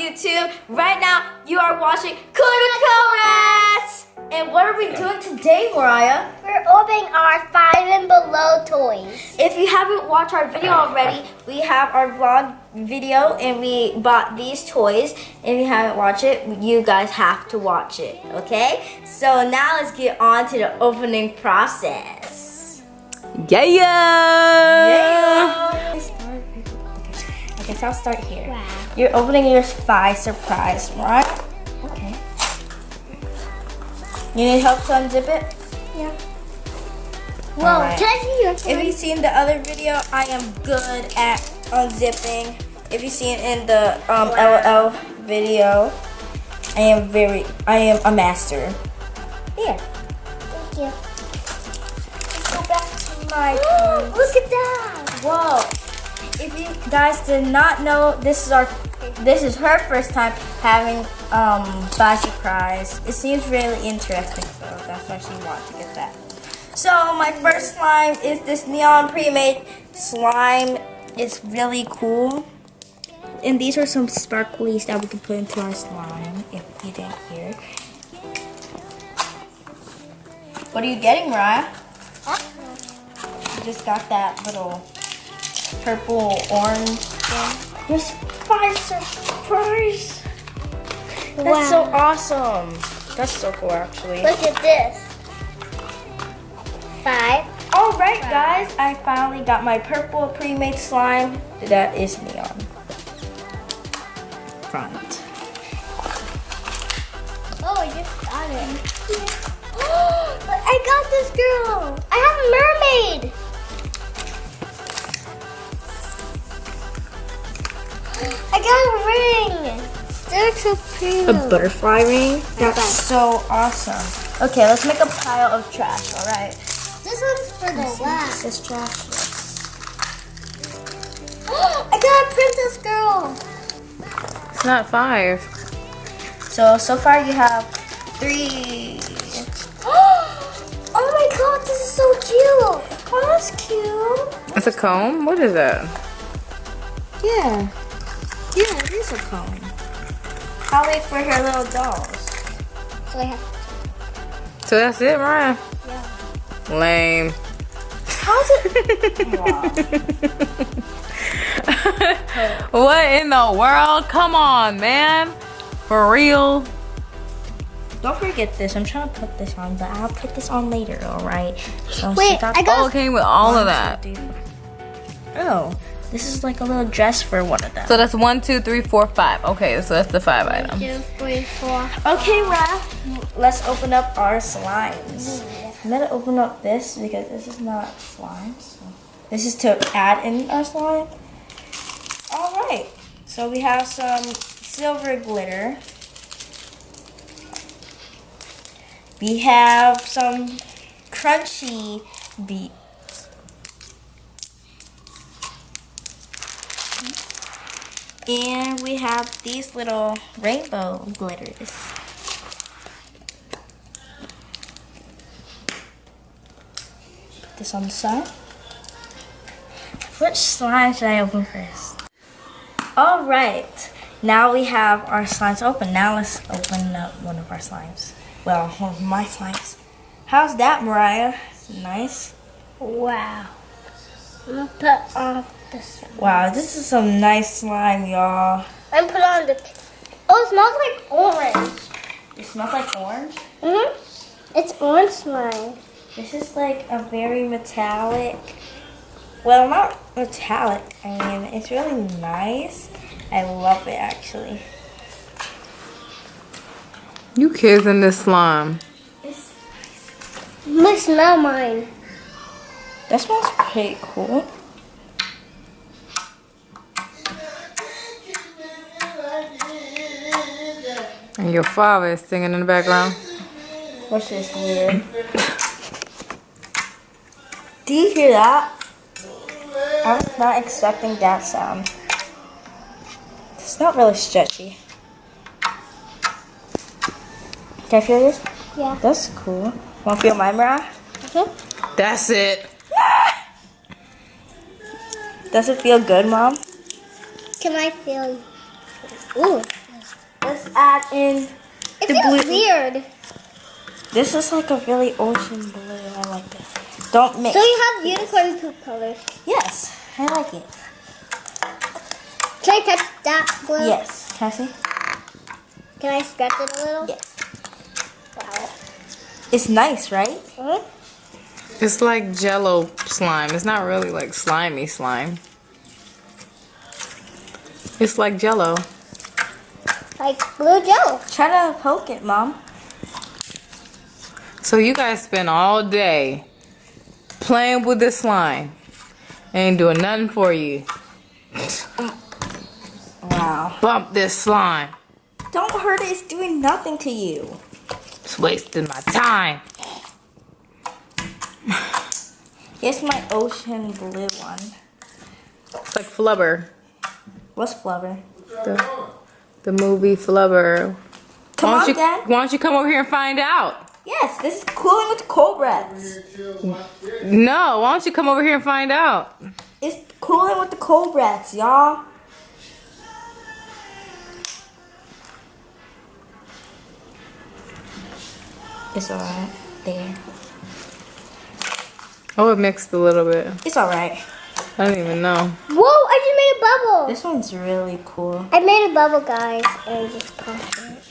YouTube? Right now, you are watching Rats. And what are we doing today, Mariah? We're opening our 5 and below toys. If you haven't watched our video already, we have our vlog video and we bought these toys. If you haven't watched it, you guys have to watch it, okay? So now let's get on to the opening process. Yeah! I guess I'll start here. Wow. You're opening your spy surprise, right? Okay. You need help to unzip it? Yeah. Whoa, Alright. can I see your If you've seen the other video, I am good at unzipping. If you've seen in the LOL video, I am a master. Here. Thank you. Let's go back to my Look at that. Whoa. If you guys did not know, this is her first time having spy surprise. It seems really interesting, so that's why she wanted to get that. So my first slime is this neon pre-made slime. It's really cool. And these are some sparklies that we can put into our slime if you didn't hear. What are you getting, Mariah? You just got that little purple orange thing. There's 5 surprise. That's so awesome. That's so cool, actually. Look at this. 5. All right, guys, I finally got my purple pre-made slime. That is neon. Front. Oh, I just got it. I got this girl. I have a mermaid. I got a ring. They're so pretty. A butterfly ring. That's so awesome. Okay, let's make a pile of trash. All right. This one's for the lab. This is trash. I got a princess girl. It's not 5. So far you have 3. Oh my god, this is so cute. Oh, that's cute. It's a comb? What is that? Yeah. Yeah, it is a comb. I'll wait for her little dolls. So I have. So that's it, Mariah? Yeah. Lame. How's it? Wow. What in the world? Come on, man. For real? Don't forget this. I'm trying to put this on, but I'll put this on later, alright? So Wait, I got. Oh, it came with all of that. Oh, this is like a little dress for one of them. So that's 1, 2, 3, 4, 5. Okay, so that's the 5 item. 2, 3, 4. Okay, Raph, let's open up our slimes. I'm gonna open up this because this is not slime. So this is to add in our slime. Alright, so we have some silver glitter. We have some crunchy beads. And we have these little rainbow glitters. Put this on the side. Which slime should I open first? Alright, now we have our slimes open. Now let's open up one of our slimes. Well, one of my slimes. How's that, Mariah? Nice. Wow. I'm gonna put on this one. Wow, this is some nice slime, y'all. I'm put on the. Oh, it smells like orange. It smells like orange. It's orange slime. This is like a very metallic. Well, not metallic. I mean, it's really nice. I love it, actually. You kids in this slime. Let me smell mine. That smells pretty cool. And your father is singing in the background. Which is weird. Do you hear that? I was not expecting that sound. It's not really stretchy. Can I feel this? Yeah. That's cool. Want to feel my Mariah? That's it. Does it feel good, Mom? Can I feel? Ooh. let's add in It the feels blue. weird. This is like a really ocean blue. I like this. Don't mix. So you have unicorn poop colors. Yes, I like it. Can I touch that blue? Yes, can I see? Can I scratch it a little? Yes. Wow. It's nice, right? Mhm. It's like Jello slime. It's not really like slimy slime. It's like Jello. Like blue Jello. Try to poke it, Mom. So you guys spend all day playing with this slime. Ain't doing nothing for you. Wow. Bump this slime. Don't hurt it. It's doing nothing to you. It's wasting my time. Here's my ocean blue one. It's like Flubber. What's Flubber? The movie Flubber. Come on, Dad. Why don't you come over here and find out? Yes, this is cooling with cobras. No, why don't you come over here and find out? It's cooling with the cobras, y'all. It's alright. There. Oh, it mixed a little bit. It's alright. I don't even know. Whoa, I just made a bubble. This one's really cool. I made a bubble, guys, and I just popped it.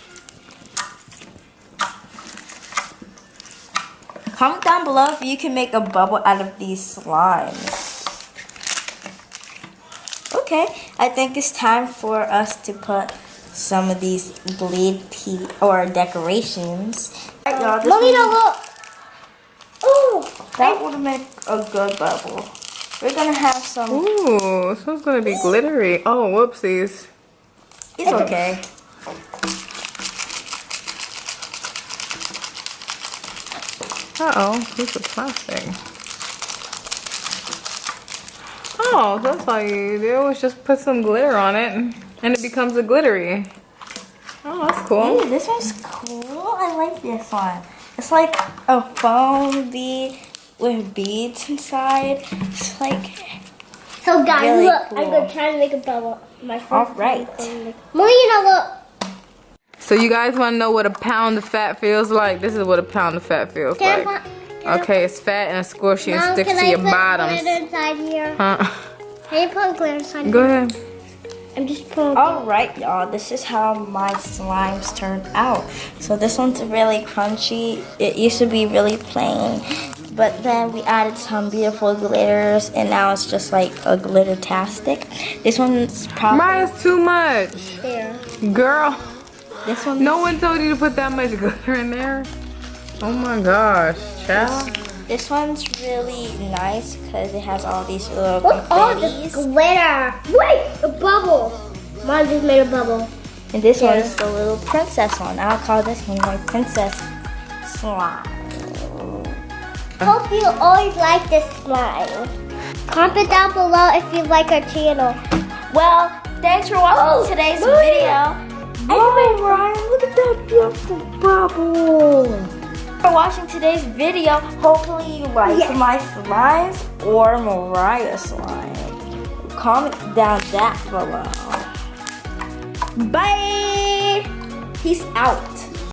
Comment down below if you can make a bubble out of these slimes. Okay, I think it's time for us to put some of these bleed tea or decorations. Alright, y'all, this Mommy, one- no, look. Oh, that would make a good bubble. We're gonna have some. Ooh, this one's gonna be glittery. Oh, whoopsies. It's okay. Uh-oh, piece of plastic. Oh, that's all you do is just put some glitter on it and it becomes a glittery. Oh, that's cool. Ooh, this one's cool. I like this one. It's like a foam bead with beads inside. It's like, so guys, Really look, cool. I'm gonna try to make a bubble. My first Alright. Mommy, you know, look. So you guys want to know what a pound of fat feels like? This is what a pound of fat feels Can like. I Okay, it's fat and squishy and Mom, sticks can to I your put bottoms. glitter inside here? Huh? Can you put glitter inside Go here? ahead. I'm just putting. alright, y'all. This is how my slimes turned out. So this one's really crunchy. It used to be really plain. But then we added some beautiful glitters, and now it's just like a glitter-tastic. This one's probably. Mine is too much. There. Girl, This one. no one told you to put that much glitter in there. Oh my gosh, child. This one's really nice because it has all these little Look, all this confettis. glitter. Wait, a bubble. Mom just made a bubble. And this Yeah. one's the little princess one. I'll call this one my princess slime. Hope you always like this slime. Comment down below if you like our channel. Well, thanks for watching today's Maria. video. Oh, Ryan, look at that beautiful bubble. For watching today's video. Hopefully you like Yes. my slimes or Mariah's slime. Comment down that below. Bye. Peace out.